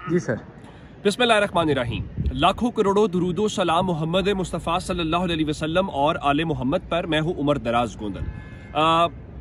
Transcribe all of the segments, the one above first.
जी sir. बिस्मिल्लाहिर्रहमानिर्रहीम। लाखों करोड़ों दुरूदो सलाम मोहम्मद मुस्तफ़ा सल्लल्लाहु अलैहि वसल्लम और आले मोहम्मद पर। मैं हूँ उमर दराज गोंदल।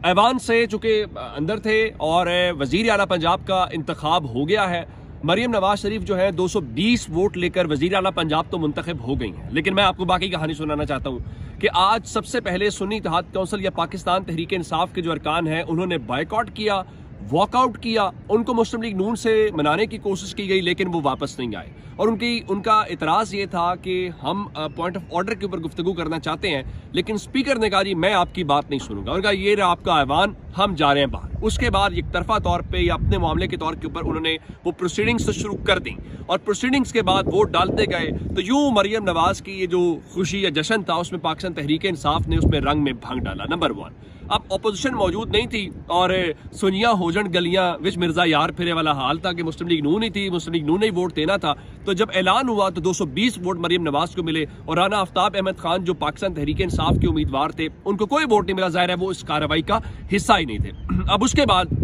ऐवान से चूँकि अंदर थे और वज़ीर आला पंजाब का इंतखाब हो गया है। मरीम नवाज शरीफ जो है 220 वोट लेकर वज़ीर आला पंजाब तो मुंतखब हो गई हैं, लेकिन मैं आपको बाकी कहानी सुनाना चाहता हूँ कि आज सबसे पहले सुन्नी इत्तेहाद काउंसिल या पाकिस्तान तहरीक इंसाफ के जो अरकान हैं उन्होंने बायकॉट किया, वॉकआउट किया। उनको मुस्लिम लीग नून से मनाने की कोशिश की गई लेकिन वो वापस नहीं आए और उनका इतराज़ ये था कि हम पॉइंट ऑफ ऑर्डर के ऊपर गुफ्तगू करना चाहते हैं, लेकिन स्पीकर ने कहा जी मैं आपकी बात नहीं सुनूंगा। उनका ये रहा आपका ऐवान, हम जा रहे हैं बाहर। उसके बाद एक तरफा तौर पे या अपने मामले के तौर के ऊपर उन्होंने वो प्रोसीडिंग्स शुरू कर दी और प्रोसीडिंग्स के बाद वोट डालते गए तो यूं मरियम नवाज की ये जो खुशी या जश्न था उसमें पाकिस्तान तहरीक इंसाफ ने उसमें रंग में भंग डाला। नंबर 1, अब अपोजिशन मौजूद नहीं थी और सुनिया होजन गलियां विच मिर्जा यार फिरे वाला हाल था कि मुस्लिम लीग नून ही थी, मुस्लिम लीग नून ने ही वोट देना था। तो जब ऐलान हुआ तो 220 वोट मरियम नवाज को मिले और राना आफ्ताब अहमद खान जो पाकिस्तान तहरीक इंसाफ के उम्मीदवार थे उनको कोई वोट नहीं मिला। जाहिर है वो इस कार्रवाई का हिस्सा ही नहीं थे। अब उसके बाद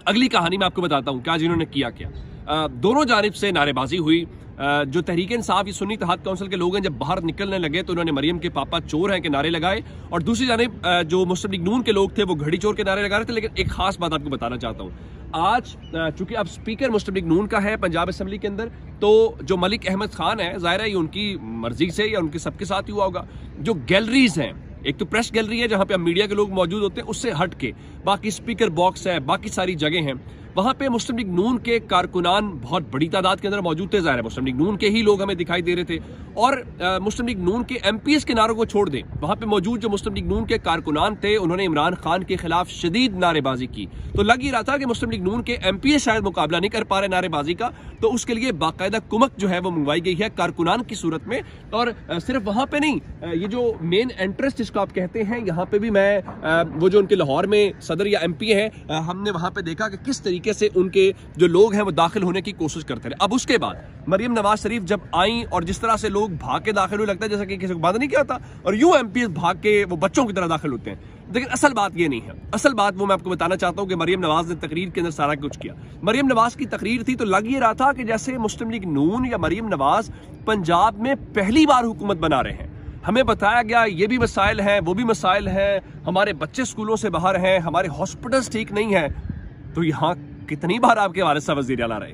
अगली कहानी मैं आपको बताता हूं क्या जिन्होंने किया क्या। दोनों जानिब से नारेबाजी हुई। जो तहरीक इंसाफ ये सुन्नी इत्तेहाद काउंसिल के लोग हैं जब बाहर निकलने लगे तो उन्होंने मरियम के पापा चोर हैं के नारे लगाए और दूसरी जानिब जो मुस्लिम लीग नून के लोग थे वो घड़ी चोर के नारे लगा रहे थे। लेकिन एक खास बात आपको बताना चाहता हूं, आज चूंकि अब स्पीकर मुस्लिम लीग नून का है पंजाब असेंबली के अंदर, तो जो मलिक अहमद खान है जाहिर है ये उनकी मर्जी से या उनके सबके साथ ही हुआ होगा। जो गैलरीज हैं, एक तो प्रेस गैलरी है जहां पे मीडिया के लोग मौजूद होते हैं, उससे हट के बाकी स्पीकर बॉक्स है, बाकी सारी जगह हैं, वहां पे मुस्लिम लीग नून के कारकुनान बहुत बड़ी तादाद के अंदर मौजूद थे। जाहिर है मुस्लिम लीग नून के ही लोग हमें दिखाई दे रहे थे और मुस्लिम लीग नून के एमपीएस के नारों को छोड़ दें, वहां पे मौजूद जो मुस्लिम लीग नून के कारकुनान थे उन्होंने इमरान खान के खिलाफ शदीद नारेबाजी की। तो लग ही रहा था कि मुस्लिम लीग नून के एमपीएस शायद मुकाबला नहीं कर पा रहे नारेबाजी का, तो उसके लिए बाकायदा कुमक जो है वो मंगवाई गई है कारकुनान की सूरत में। और सिर्फ वहां पे नहीं, ये जो मेन एंट्रेंस जिसको आप कहते हैं यहाँ पे भी मैं वो जो उनके लाहौर में सदर या एमपी है हमने वहां पे देखा कि किस तरीके से उनके जो लोग हैं वो दाखिल होने की कोशिश करते रहे। अब उसके बाद मरियम नवाज शरीफ जब आई और जिस तरह से लोग भाग के दाखिल हुए, लगता है जैसा कि किसी को बात नहीं किया था और यूं एमपीएस भाग के वो बच्चों की तरह दाखिल होते हैं। लेकिन असल बात ये नहीं है। असल बात वो मैं आपको बताना चाहता हूं कि मरियम नवाज ने तकरीर के अंदर सारा कुछ किया। मरियम नवाज की तकरीर थी तो लग ये रहा था कि जैसे मुस्लिम लीग नून या मरियम नवाज पंजाब में पहली बार हुकूमत बना रहे हैं। हमें बताया गया ये भी मसाइल हैं, वो भी मसाइल हैं, हमारे बच्चे स्कूलों से बाहर हैं, हमारे हॉस्पिटल्स ठीक नहीं है। तो यहाँ कितनी बार आपके वालिद साहब वज़ीर आला रहे,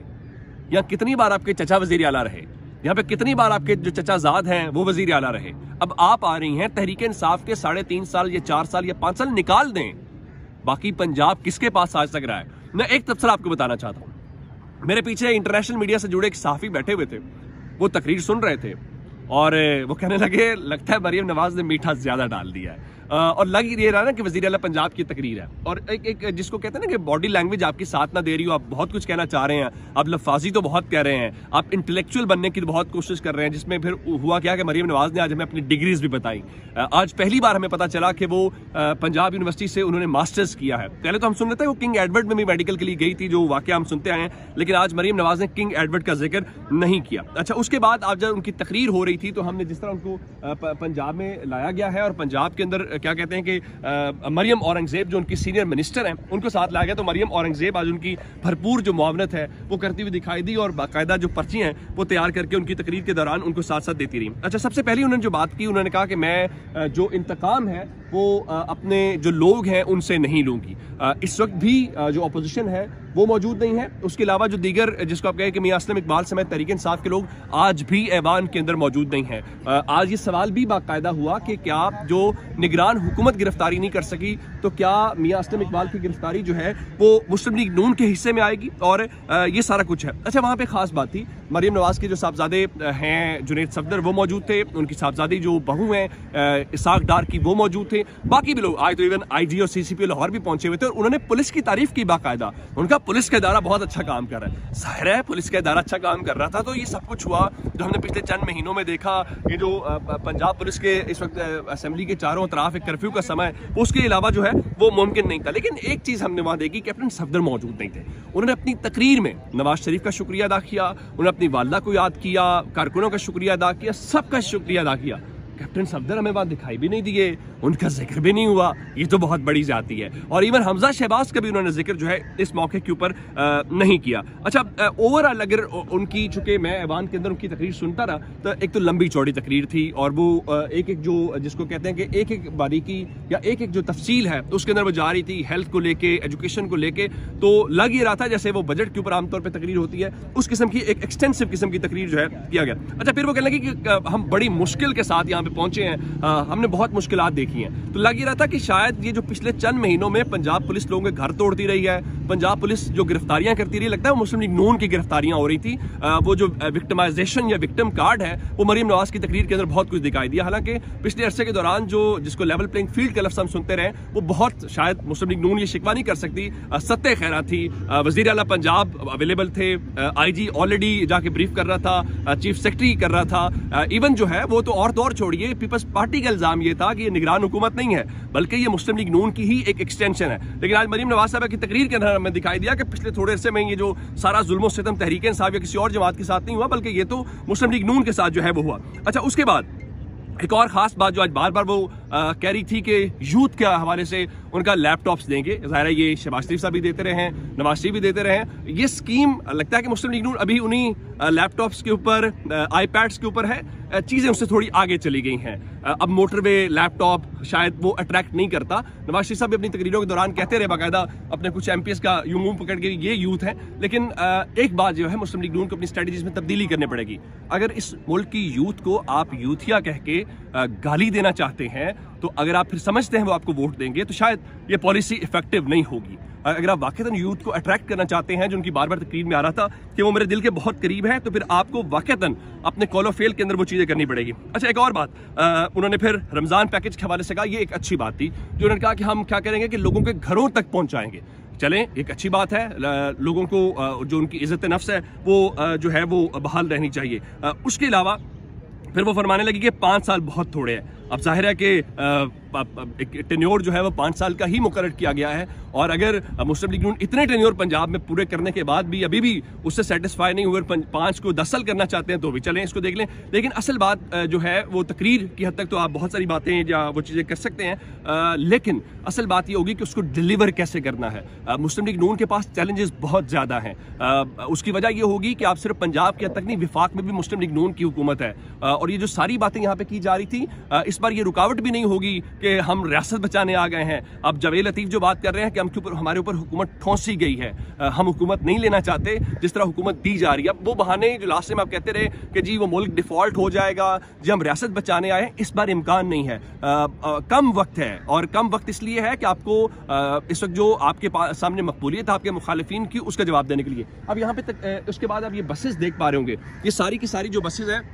यहाँ कितनी बार आपके चचा वज़ीर आला रहे, यहाँ पे कितनी बार आपके जो चचाजाद हैं वो वज़ीर आला रहे। अब आप आ रही हैं तहरीक इंसाफ के 3.5 साल या 4 साल या 5 साल निकाल दें, बाकी पंजाब किसके पास आज तक रहा है। मैं एक तबसरा आपको बताना चाहता हूँ। मेरे पीछे इंटरनेशनल मीडिया से जुड़े एक सहाफ़ी बैठे हुए थे, वो तकरीर सुन रहे थे और वो कहने लगे लगता है मरियम नवाज ने मीठा ज्यादा डाल दिया है। और लग ये रहा ना कि वज़ीर आला पंजाब की तकरीर है और एक जिसको कहते हैं ना कि बॉडी लैंग्वेज आपकी साथ ना दे रही हो, आप बहुत कुछ कहना चाह रहे हैं, आप लफाजी तो बहुत कह रहे हैं, आप इंटेलेक्चुअल बनने की बहुत कोशिश कर रहे हैं, जिसमें फिर हुआ क्या कि मरियम नवाज ने आज हमें अपनी डिग्रीज भी बताई। आज पहली बार हमें पता चला कि वो पंजाब यूनिवर्सिटी से उन्होंने मास्टर्स किया है। पहले तो हम सुन रहे थे वो किंग एडवर्ड में भी मेडिकल के लिए गई थी, जो वाकया हम सुनते आए हैं, लेकिन आज मरियम नवाज ने किंग एडवर्ड का जिक्र नहीं किया। अच्छा, उसके बाद आप जब उनकी तकरीर हो रही थी तो हमने जिस तरह उनको पंजाब में लाया गया है और पंजाब के अंदर क्या कहते हैं कि मरियम औरंगजेब जो उनकी सीनियर मिनिस्टर हैं उनको साथ लाया गया, तो मरियम औरंगजेब आज उनकी भरपूर जो मुआवनत है वो करती हुई दिखाई दी और बाकायदा जो पर्ची हैं वो तैयार करके उनकी तकरीर के दौरान उनको साथ साथ देती रही। अच्छा, सबसे पहले उन्होंने जो बात की, उन्होंने कहा कि मैं जो इंतकाम है वो अपने जो लोग हैं उनसे नहीं लूंगी। इस वक्त भी जो अपोजिशन है वो मौजूद नहीं है। उसके अलावा जो दीगर जिसको आप कहें कि मियां असलम इकबाल समेत तहरीक इंसाफ के लोग आज भी ऐवान के अंदर मौजूद नहीं है। आज ये सवाल भी बाकायदा हुआ कि क्या जो निगरान हुकूमत गिरफ्तारी नहीं कर सकी तो क्या मियां असलम इकबाल की गिरफ्तारी जो है वो मुस्लिम लीग नून के हिस्से में आएगी, और ये सारा कुछ है। अच्छा, वहाँ पे खास बात थी मरियम नवाज के जो साहबजादे हैं जुनैद सफदर वो मौजूद थे, उनकी साहबजादी जो बहू हैं इसाक डार की वो मौजूद थे, बाकी भी लोग आज तो इवन आईजी और सीसीपी लाहौर भी पहुंचे हुए थे और उन्होंने पुलिस की तारीफ की बाकायदा। उनका पुलिस का इदारा बहुत अच्छा काम कर रहा है। जाहिर है पुलिस का इदारा अच्छा काम कर रहा था तो ये सब कुछ हुआ जो हमने पिछले चंद महीनों में देखा। ये जो पंजाब पुलिस के इस वक्त असेंबली के चारों तरफ एक कर्फ्यू का समय, उसके अलावा जो है वो मुमकिन नहीं था। लेकिन एक चीज हमने वहां देखी, कैप्टन सफदर मौजूद नहीं थे। उन्होंने अपनी तकरीर में नवाज शरीफ का शुक्रिया अदा किया, उन्होंने अपनी वालदा को याद किया, कारकुनों का शुक्रिया अदा किया, सबका शुक्रिया अदा किया। कैप्टन सफदर हमें वहां दिखाई भी नहीं दिए, उनका जिक्र भी नहीं हुआ, ये तो बहुत बड़ी जाती है। और इवन हमजा शहबाज का भी उन्होंने जिक्र जो है इस मौके के ऊपर नहीं किया। अच्छा, ओवरऑल अगर उनकी, चूंकि मैं ऐवान के अंदर उनकी तकरीर सुनता रहा, तो एक तो लंबी चौड़ी तकरीर थी और वो एक एक जो जिसको कहते हैं कि एक एक बारीकी या एक एक जो तफसील है उसके अंदर वो जा रही थी, हेल्थ को लेके, एजुकेशन को लेके, तो लग ही रहा था जैसे वो बजट के ऊपर आमतौर पर तकरीर होती है उस किस्म की एक एक्सटेंसिव किस्म की तकरीर जो है किया गया। अच्छा, फिर वो कहने लगी कि हम बड़ी मुश्किल के साथ यहाँ पे पहुंचे हैं, हमने बहुत मुश्किलात देखी हैं। तो लग ही रहा था कि शायद ये जो पिछले चंद महीनों में पंजाब पुलिस लोगों के घर तोड़ती रही है, पंजाब पुलिस जो गिरफ्तारियां करती रही, लगता है वो मुस्लिम लीग नून की गिरफ्तारियां हो रही थी। वो जो विक्टिमाइजेशन या विक्टिम कार्ड है वो मरीम नवाज की तकरीर के अंदर बहुत कुछ दिखाई दिया। हालांकि पिछले अरसे के दौरान जो जिसको लेवल प्लेइंग फील्ड का लफ्ज़ हम सुनते रहे, वो बहुत शायद मुस्लिम लीग नून ये शिकवा नहीं कर सकती। सत्ते खैरा थी, वजीर आला पंजाब अवेलेबल थे, IG ऑलरेडी जाके ब्रीफ कर रहा था, चीफ सेक्रेटरी कर रहा था, इवन जो है वो तो और छोड़िए, पीपल्स पार्टी का इल्जाम ये था कि ये निगरान हुकूमत नहीं है बल्कि ये मुस्लिम लीग नून की ही एक एक्सटेंशन है। लेकिन आज मरीम नवाज साहब की तकरीर के अंदर हमें दिखाई दिया कि पिछले थोड़े अरसे में ये जो सारा जुल्म सितम तहरीक इंसाफ या किसी और जमात के साथ नहीं हुआ बल्कि ये तो मुस्लिम लीग नून के साथ जो है वो हुआ। अच्छा, उसके बाद एक और खास बात जो आज बार बार वो कह रही थी कि यूथ के हवाले से उनका लैपटॉप्स देंगे। ज़ाहिर है ये शहबाज शरीफ साहब भी देते रहे हैं, नवाज शरीफ भी देते रहे हैं। ये स्कीम लगता है कि मुस्लिम लीग नून अभी उन्हीं लैपटॉप्स के ऊपर, iPads के ऊपर है, चीज़ें उससे थोड़ी आगे चली गई हैं। अब मोटरवे लैपटॉप शायद वो अट्रैक्ट नहीं करता। नवाज शरीफ साहब भी अपनी तकरीरों के दौरान कहते रहे बाकायदा अपने कुछ MPs का यूं मुंह पकड़ के ये यूथ है। लेकिन एक बात जो है मुस्लिम लीग नून को अपनी स्ट्रेटजीज में तब्दीली करनी पड़ेगी। अगर इस मुल्क की यूथ को आप यूथिया कह के गाली देना चाहते हैं तो अगर आप फिर समझते हैं वो आपको वोट देंगे तो शायद ये पॉलिसी इफेक्टिव नहीं होगी। अगर आप वाकईतन यूथ को अट्रैक्ट करना चाहते हैं, जो उनकी बार बार तकरीर में आ रहा था कि वो मेरे दिल के बहुत करीब है, तो फिर आपको वाकईतन अपने कॉल ऑफ फेल के अंदर वो चीज़ें करनी पड़ेगी। अच्छा, एक और बात उन्होंने फिर रमज़ान पैकेज के हवाले से कहा, ये एक अच्छी बात थी जो उन्होंने कहा कि हम क्या करेंगे कि लोगों के घरों तक पहुँचाएंगे। चलें, एक अच्छी बात है, लोगों को जो उनकी इज्जत नफ्स है वो जो है वो बहाल रहनी चाहिए। उसके अलावा फिर वो फरमाने लगी कि 5 साल बहुत थोड़े हैं। अब जाहिर है कि एक टेन्योर जो है वो 5 साल का ही मुकर्रर किया गया है और अगर मुस्लिम लीग नून इतने टेन्योर पंजाब में पूरे करने के बाद भी अभी भी उससे सेटिस्फाई नहीं हुए, 5 को 10 साल करना चाहते हैं तो भी चलें, इसको देख लें। लेकिन असल बात जो है वो तकरीर की हद तक तो आप बहुत सारी बातें या वो चीज़ें कर सकते हैं, लेकिन असल बात ये होगी कि उसको डिलीवर कैसे करना है। मुस्लिम लीग नून के पास चैलेंजेस बहुत ज़्यादा हैं। उसकी वजह ये होगी कि आप सिर्फ पंजाब के हद तक नहीं, विफाक में भी मुस्लिम लीग नून की हुकूमत है और ये जो सारी बातें यहाँ पे की जा रही थी, इस बार ये रुकावट भी नहीं होगी कि हम रियासत बचाने आ गए हैं। अब जवेद लतीफ जो बात कर रहे हैं कि हमारे ऊपर हुकूमत ठोंसी गई है, हम हुकूमत नहीं लेना चाहते जिस तरह हुकूमत दी जा रही है, वो बहाने जो लास्ट में आप कहते रहे कि जी वो मुल्क डिफॉल्ट हो जाएगा, जी हम रियासत बचाने आए हैं, इस बार इम्कान नहीं है। कम वक्त है और कम वक्त इसलिए है कि आपको इस वक्त जो आपके सामने मकबूलियत आपके मुखालिफिन की उसका जवाब देने के लिए। अब यहाँ पे तक उसके बाद आप ये बसेस देख पा रहे होंगे, ये सारी की सारी जो बसेस हैं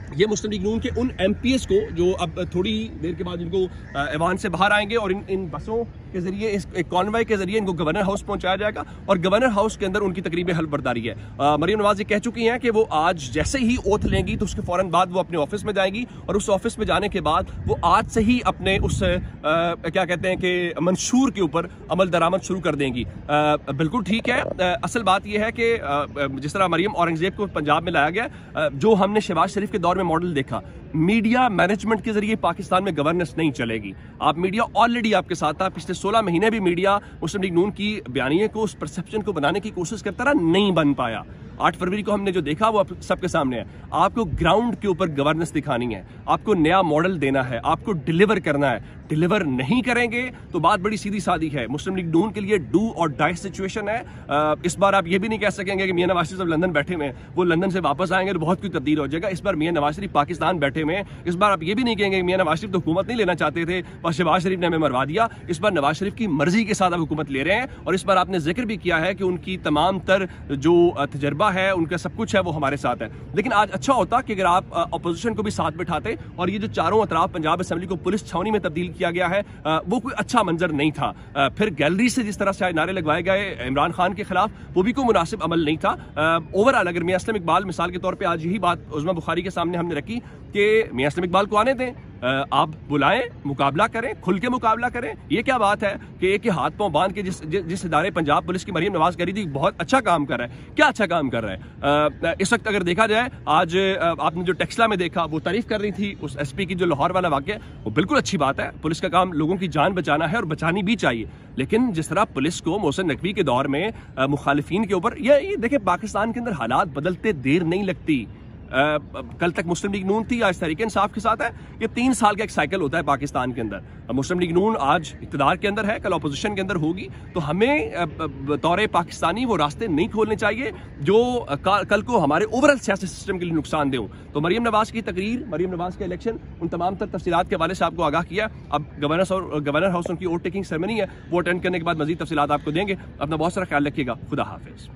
ये मुस्लिम लीग नून के उन MPs को जो अब थोड़ी देर के बाद इनको ऐवान से बाहर आएंगे और इन बसों के जरिए, इस कॉन्वॉय के जरिए इनको गवर्नर हाउस पहुंचाया जाएगा और गवर्नर हाउस के अंदर उनकी तकरीब हल्फबरदारी है। मरीम नवाज ये कह चुकी हैं कि वो आज जैसे ही ओथ लेंगी तो उसके फौरन बाद वो अपने ऑफिस में जाएंगी और उस ऑफिस में जाने के बाद वो आज से ही अपने उस क्या कहते हैं कि मंशूर के ऊपर अमल दरामद शुरू कर देंगी। बिल्कुल ठीक है। असल बात यह है कि जिस तरह मरीम औरंगजेब को पंजाब में लाया गया, जो हमने शहबाज शरीफ के दौर में मॉडल देखा, मीडिया मैनेजमेंट के जरिए पाकिस्तान में गवर्नेंस नहीं चलेगी। आप मीडिया ऑलरेडी आपके साथ था, पिछले 16 महीने भी मीडिया मुस्लिम लीग नून की बयानिए को, उस परसेप्शन को बनाने की कोशिश करता रहा, नहीं बन पाया। 8 फरवरी को हमने जो देखा वो सबके सामने है। आपको ग्राउंड के ऊपर गवर्नेंस दिखानी है, आपको नया मॉडल देना है, आपको डिलीवर करना है। डिलीवर नहीं करेंगे तो बात बड़ी सीधी सादी है, मुस्लिम लीग नून के लिए डू और डाई सिचुएशन है। इस बार आप ये भी नहीं कह सकेंगे कि मियां नवाज शरीफ जब लंदन बैठे हुए, वो लंदन से वापस आएंगे तो बहुत कुछ तब्दील हो जाएगा। इस बार मियां नवाज शरीफ पाकिस्तान बैठे हुए, इस बार आप ये भी नहीं कहेंगे मियां नवाज शरीफ तो हुकूमत नहीं लेना चाहते थे और शहबाज शरीफ ने हमें मरवा दिया। इस बार नवाज शरीफ की मर्जी के साथ आप हुकूमत ले रहे हैं और इस बार आपने जिक्र भी किया है कि उनकी तमाम तर जो तजर्बा है, उनका सब कुछ है, वो हमारे साथ है। लेकिन आज अच्छा होता कि अगर आप अपोजिशन को भी साथ बिठाते और ये जो चारों अतराफ पंजाब असेंबली को पुलिस छावनी में तब्दील किया गया है, वो कोई अच्छा मंजर नहीं था। फिर गैलरी से जिस तरह से नारे लगवाए गए इमरान खान के खिलाफ, वो भी कोई मुनासिब अमल नहीं था। ओवरऑल अगर मियां असलम इकबाल मिसाल के तौर पे आज यही बात उज़मा बुखारी के सामने हमने रखी कि मियां असलम इकबाल को आने दें, आप बुलाएं, मुकाबला करें, खुल के मुकाबला करें। ये क्या बात है कि एक हाथ पांव बांध के जिस इदारे पंजाब पुलिस की मरीम नवाज कह रही थी बहुत अच्छा काम कर रहा है, क्या अच्छा काम कर रहा है। इस वक्त अगर देखा जाए, आज आपने जो टेक्सला में देखा, वो तारीफ कर रही थी उस एसपी की जो लाहौर वाला वाकया, वो बिल्कुल अच्छी बात है। पुलिस का काम लोगों की जान बचाना है और बचानी भी चाहिए, लेकिन जिस तरह पुलिस को मोहसिन नकवी के दौर में मुखालिफिन के ऊपर, ये देखें पाकिस्तान के अंदर हालात बदलते देर नहीं लगती। कल तक मुस्लिम लीग नून थी, आज तहरीक इंसाफ के साथ है। ये 3 साल का एक साइकिल होता है पाकिस्तान के अंदर। मुस्लिम लीग नून आज इक़्तिदार के अंदर है, कल अपोजिशन के अंदर होगी, तो हमें तौर पाकिस्तानी वो रास्ते नहीं खोलने चाहिए जो कल को हमारे ओवरऑल सियासी सिस्टम के लिए नुकसानदेह हो। तो मरीम नवाज की तकरीर, मरीम नवाज का इलेक्शन, उन तमाम तफसीलात के हवाले से आपको आगाह किया। अब गवर्नर हाउस उनकी वोट टेकिंग सेरेमनी है, वो अटेंड करने के बाद मजीद तफसीलात आपको देंगे। अपना बहुत सारा ख्याल रखिएगा। खुदा हाफिज।